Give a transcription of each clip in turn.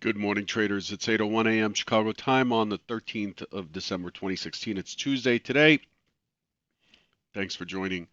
Good morning, traders. It's 8:01 a.m. Chicago time on the 13th of December 2016. It's Tuesday today. Thanks for joining.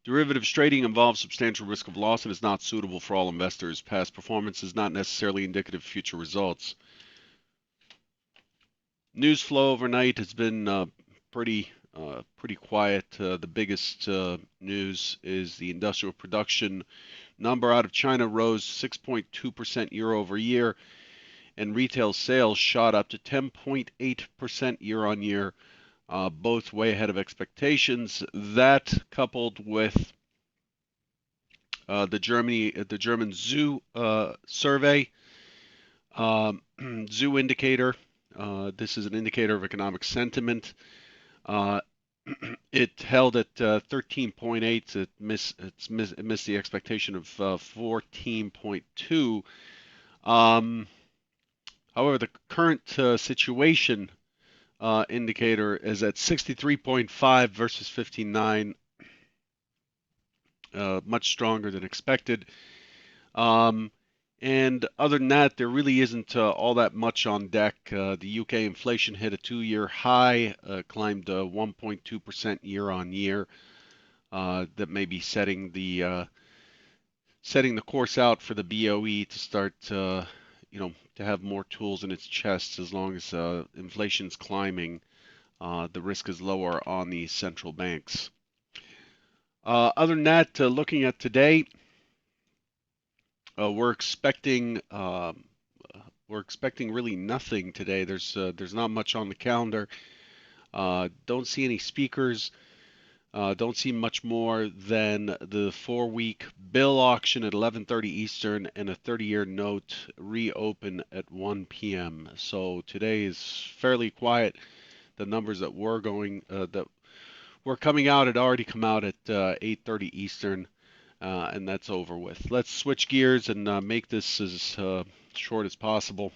Derivatives trading involves substantial risk of loss and is not suitable for all investors. Past performance is not necessarily indicative of future results. News flow overnight has been pretty quiet. The biggest news is the industrial production number out of China rose 6.2% year over year, and retail sales shot up to 10.8% year on year, both way ahead of expectations. That coupled with the German zoo survey, zoo indicator. This is an indicator of economic sentiment. Uh, it held at 13.8. It missed the expectation of 14.2. However, the current situation indicator is at 63.5 versus 59, much stronger than expected. Um, and other than that, there really isn't all that much on deck. The UK inflation hit a two-year high, climbed 1.2% year on year. That may be setting the course out for the BOE to start, to have more tools in its chest. As long as inflation's climbing, the risk is lower on the central banks. Other than that, looking at today, we're expecting really nothing today. There's not much on the calendar. Don't see any speakers. Don't see much more than the 4-week bill auction at 11:30 Eastern and a 30-year note reopen at 1 p.m. So today is fairly quiet. The numbers that were coming out had already come out at 8:30 Eastern, and that's over with. Let's switch gears and make this as short as possible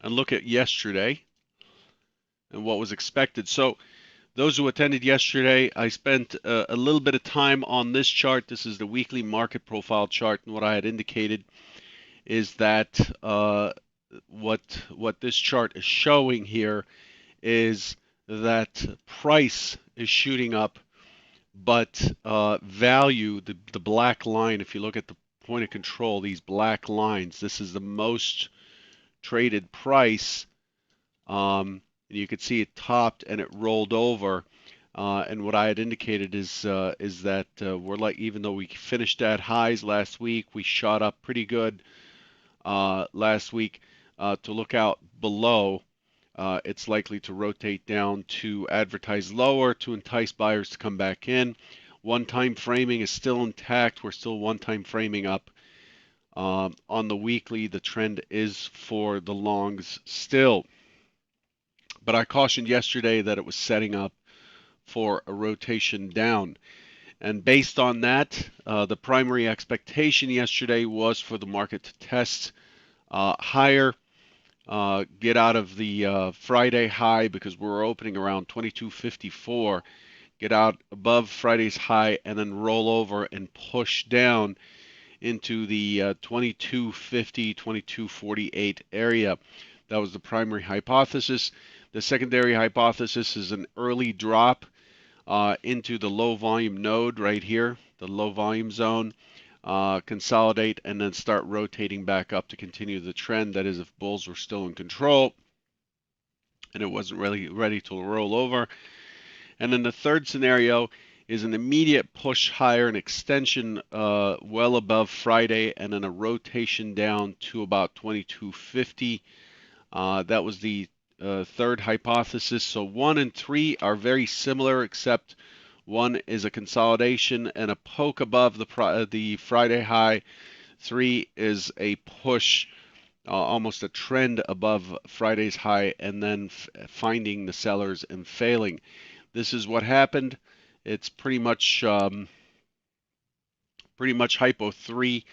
and look at yesterday and what was expected. So those who attended yesterday, I spent a little bit of time on this chart. This is the weekly market profile chart, and what I had indicated is that what this chart is showing here is that price is shooting up, but value, the black line, if you look at the point of control, these black lines, this is the most traded price. And you could see it topped and it rolled over. And what I had indicated is that we're like, even though we finished at highs last week, we shot up pretty good last week. To look out below, it's likely to rotate down to advertise lower to entice buyers to come back in. One-time framing is still intact. We're still one-time framing up. On the weekly, the trend is for the longs still. But I cautioned yesterday that it was setting up for a rotation down. And based on that, the primary expectation yesterday was for the market to test higher, get out of the Friday high because we're opening around 2254, get out above Friday's high, and then roll over and push down into the 2250, 2248 area. That was the primary hypothesis. The secondary hypothesis is an early drop into the low volume node right here, the low volume zone, consolidate, and then start rotating back up to continue the trend. That is, if bulls were still in control and it wasn't really ready to roll over. And then the third scenario is an immediate push higher, an extension well above Friday, and then a rotation down to about 2250. That was the third hypothesis. So 1 and 3 are very similar, except one is a consolidation and a poke above the Friday high. 3 is a push, almost a trend above Friday's high, and then finding the sellers and failing. This is what happened. It's pretty much hypo 3.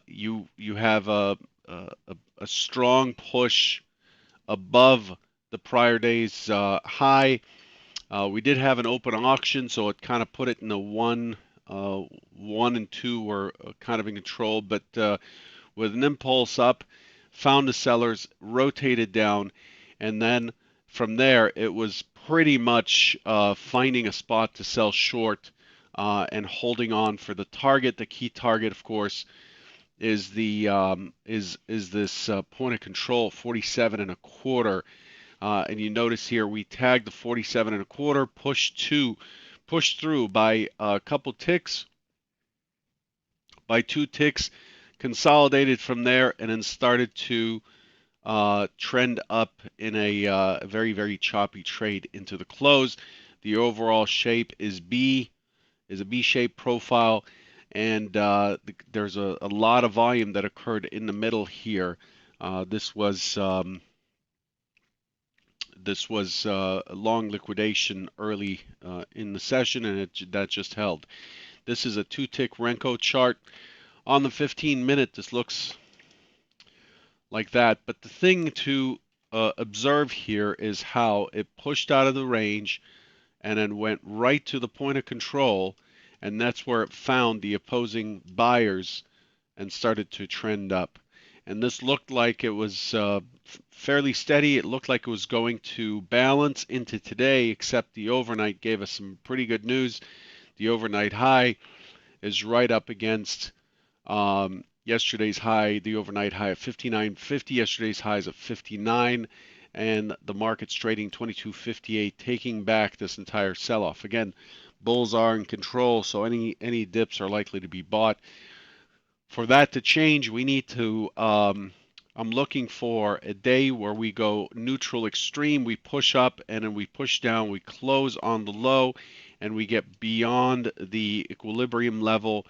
You have a strong push above the prior day's high. We did have an open auction, so it kind of put it in the 1 and 2 were kind of in control. But with an impulse up, found the sellers, rotated down, and then from there it was pretty much finding a spot to sell short and holding on for the target. The key target, of course, is the is this point of control, 47 and a quarter. And you notice here we tagged the 47 and a quarter, pushed through by a couple ticks, by 2 ticks, consolidated from there, and then started to trend up in a very, very choppy trade into the close. The overall shape is a B-shaped profile, and there's a lot of volume that occurred in the middle here. This was a long liquidation early in the session, and that just held. This is a 2-tick Renko chart. On the 15-minute, this looks like that. But the thing to observe here is how it pushed out of the range and then went right to the point of control, and that's where it found the opposing buyers and started to trend up. And this looked like it was fairly steady. It looked like it was going to balance into today, except the overnight gave us some pretty good news. The overnight high is right up against yesterday's high, the overnight high of 59.50. Yesterday's high is at 59, and the market's trading 22.58, taking back this entire sell-off. Again, bulls are in control, so any dips are likely to be bought. For that to change, we need to. I'm looking for a day where we go neutral extreme, we push up and then we push down, we close on the low, and we get beyond the equilibrium level.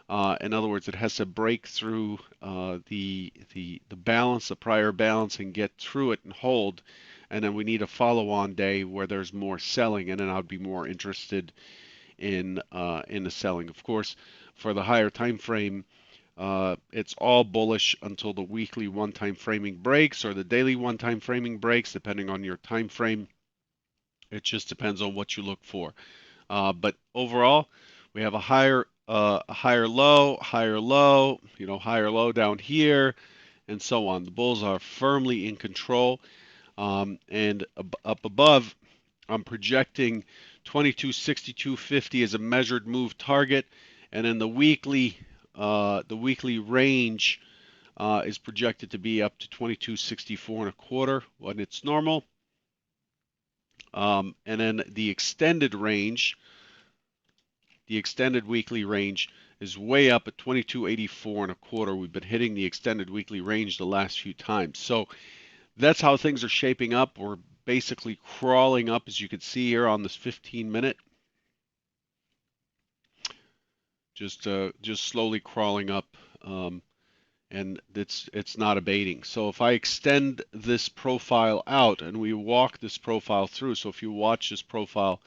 In other words, it has to break through the balance, the prior balance, and get through it and hold. And then we need a follow-on day where there's more selling, and then I'd be more interested in the selling. Of course, for the higher time frame, it's all bullish until the weekly one-time framing breaks or the daily one-time framing breaks, depending on your time frame. It just depends on what you look for. But overall, we have a higher low, higher low, higher low down here, and so on. The bulls are firmly in control, and up above, I'm projecting 2262.50 as a measured move target, and then the weekly range is projected to be up to 2264 and a quarter when it's normal. And then the extended range, the extended weekly range is way up at 2284 and a quarter. We've been hitting the extended weekly range the last few times. So that's how things are shaping up. We're basically crawling up, as you can see here on this 15-minute. Just slowly crawling up, and it's not abating. So if I extend this profile out and we walk this profile through, so if you watch this profile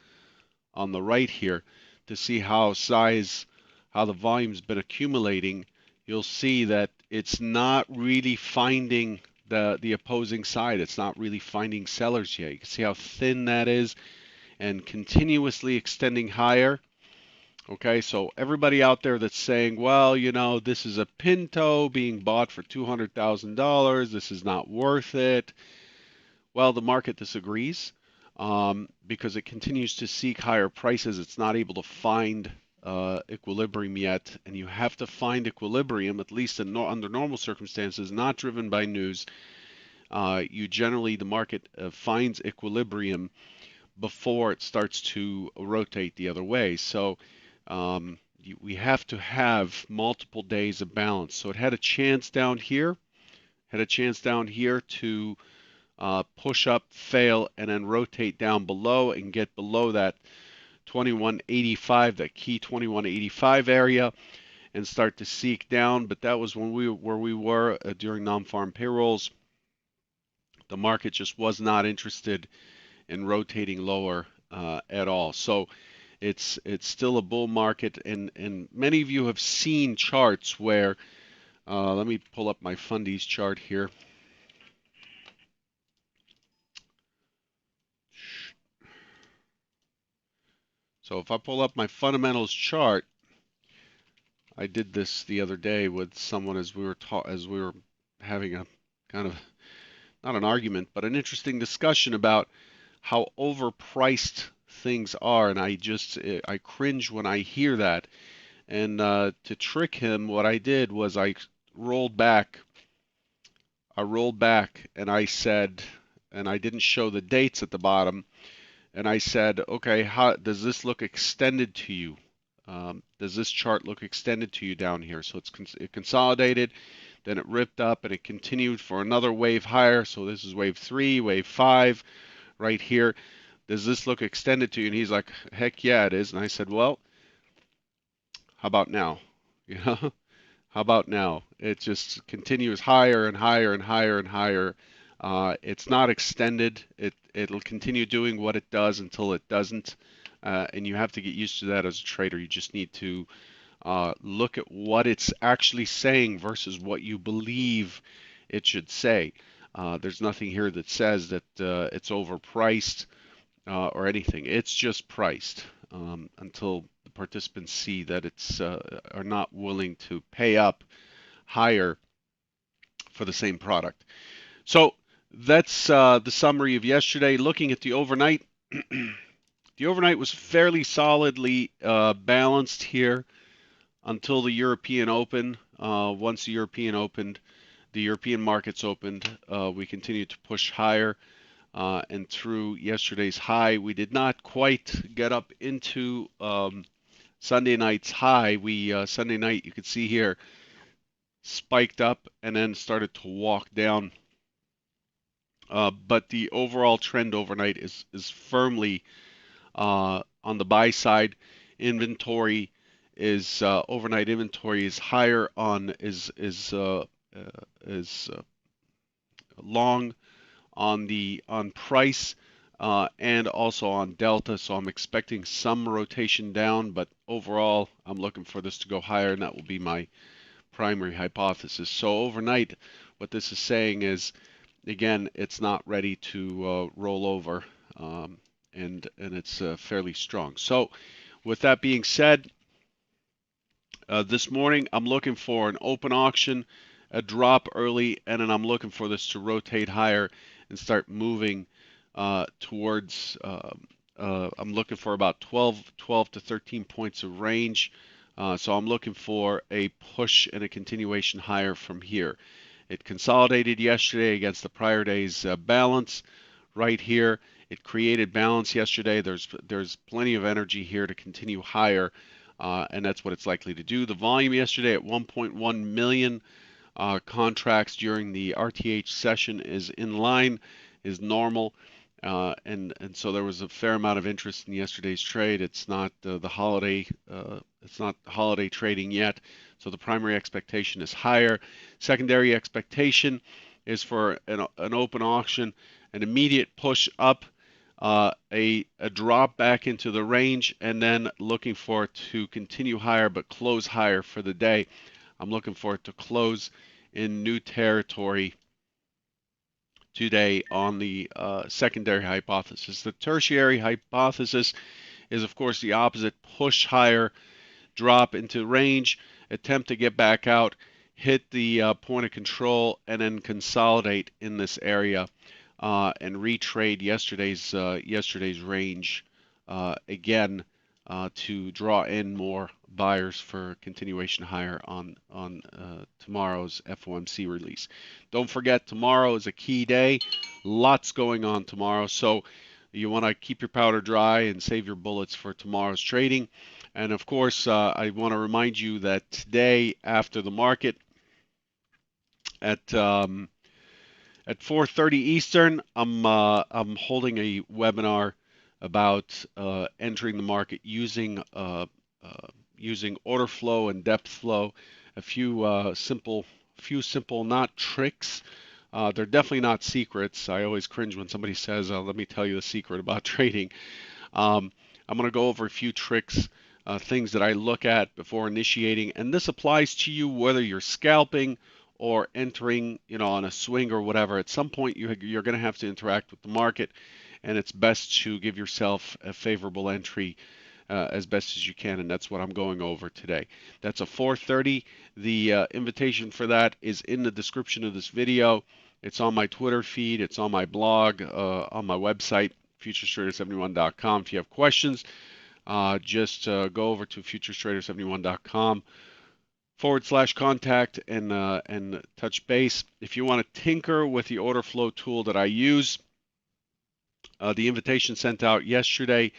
on the right here to see how the volume's been accumulating, you'll see that it's not really finding the opposing side. It's not really finding sellers yet. You can see how thin that is, and continuously extending higher. Okay, so everybody out there that's saying, well, this is a Pinto being bought for $200,000, this is not worth it. Well, the market disagrees because it continues to seek higher prices. It's not able to find equilibrium yet, and you have to find equilibrium, at least under normal circumstances, not driven by news. The market finds equilibrium before it starts to rotate the other way. So we have to have multiple days of balance. So it had a chance down here, to push up, fail, and then rotate down below and get below that 2185, that key 2185 area, and start to seek down. But that was where we were during non-farm payrolls. The market just was not interested in rotating lower at all. So it's still a bull market, and many of you have seen charts where, let me pull up my fundies chart here. So if I pull up my fundamentals chart, I did this the other day with someone as we were having a kind of not an argument, but an interesting discussion about how overpriced things are, and I cringe when I hear that. And to trick him, what I did was rolled back. I rolled back, and I said, and I didn't show the dates at the bottom. And I said, okay, how does this look extended to you? Does this chart look extended to you down here? So it consolidated, then it ripped up, and it continued for another wave higher. So this is wave 3, wave 5, right here. Does this look extended to you? And he's like, heck yeah, it is. And I said, well, how about now? You know, how about now? It just continues higher and higher and higher and higher. It's not extended. It'll continue doing what it does until it doesn't. And you have to get used to that as a trader. You just need to look at what it's actually saying versus what you believe it should say. There's nothing here that says that it's overpriced or anything. It's just priced until the participants see that it's are not willing to pay up higher for the same product. So that's the summary of yesterday. Looking at the overnight, the overnight was fairly solidly balanced here until the European Open. Once the European opened, the European markets opened, we continued to push higher. And through yesterday's high, we did not quite get up into Sunday night's high. We Sunday night, you can see here, spiked up and then started to walk down. But the overall trend overnight is firmly on the buy side. Inventory is overnight inventory is higher on is long on price and also on delta. So I'm expecting some rotation down, but overall I'm looking for this to go higher, and that will be my primary hypothesis. So overnight, what this is saying is, again, it's not ready to roll over, and it's fairly strong. So with that being said, this morning I'm looking for an open auction, a drop early, and then I'm looking for this to rotate higher and start moving towards. I'm looking for about 12 to 13 points of range. So I'm looking for a push and a continuation higher from here. It consolidated yesterday against the prior day's balance right here. It created balance yesterday. There's plenty of energy here to continue higher, and that's what it's likely to do. The volume yesterday at 1.1 million contracts during the RTH session is in line, is normal. And so there was a fair amount of interest in yesterday's trade. It's not the holiday, it's not holiday trading yet, so the primary expectation is higher. Secondary expectation is for an open auction, an immediate push up, a drop back into the range, and then looking for it to continue higher but close higher for the day. I'm looking for it to close in new territory today on the secondary hypothesis. The tertiary hypothesis is, of course, the opposite: push higher, drop into range, attempt to get back out, hit the point of control, and then consolidate in this area and retrade yesterday's range again to draw in more buyers for continuation higher on tomorrow's FOMC release. Don't forget, tomorrow is a key day. Lots going on tomorrow, so you want to keep your powder dry and save your bullets for tomorrow's trading. And of course, I want to remind you that today, after the market, at 4:30 Eastern, I'm holding a webinar about entering the market using order flow and depth flow. A few simple not tricks. They're definitely not secrets. I always cringe when somebody says, "Let me tell you the secret about trading." I'm going to go over a few tricks, things that I look at before initiating, and this applies to you whether you're scalping or entering, on a swing or whatever. At some point, you're going to have to interact with the market, and it's best to give yourself a favorable entry as best as you can, and that's what I'm going over today. That's a 4:30. The invitation for that is in the description of this video. It's on my Twitter feed. It's on my blog, on my website, futurestrader71.com. If you have questions, just go over to futurestrader71.com /contact and touch base. If you want to tinker with the order flow tool that I use, the invitation sent out yesterday,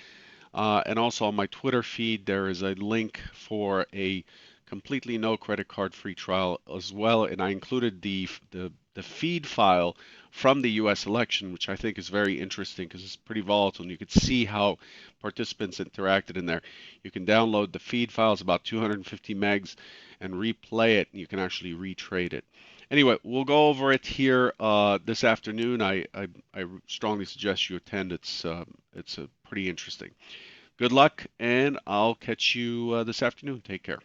and also on my Twitter feed, there is a link for a completely no credit card free trial as well, and I included the feed file from the U.S. election, which I think is very interesting because it's pretty volatile, and you could see how participants interacted in there. You can download the feed file; it's about 250 megs, and replay it, and you can actually retrade it. Anyway, we'll go over it here this afternoon. I strongly suggest you attend. It's pretty interesting. Good luck, and I'll catch you this afternoon. Take care.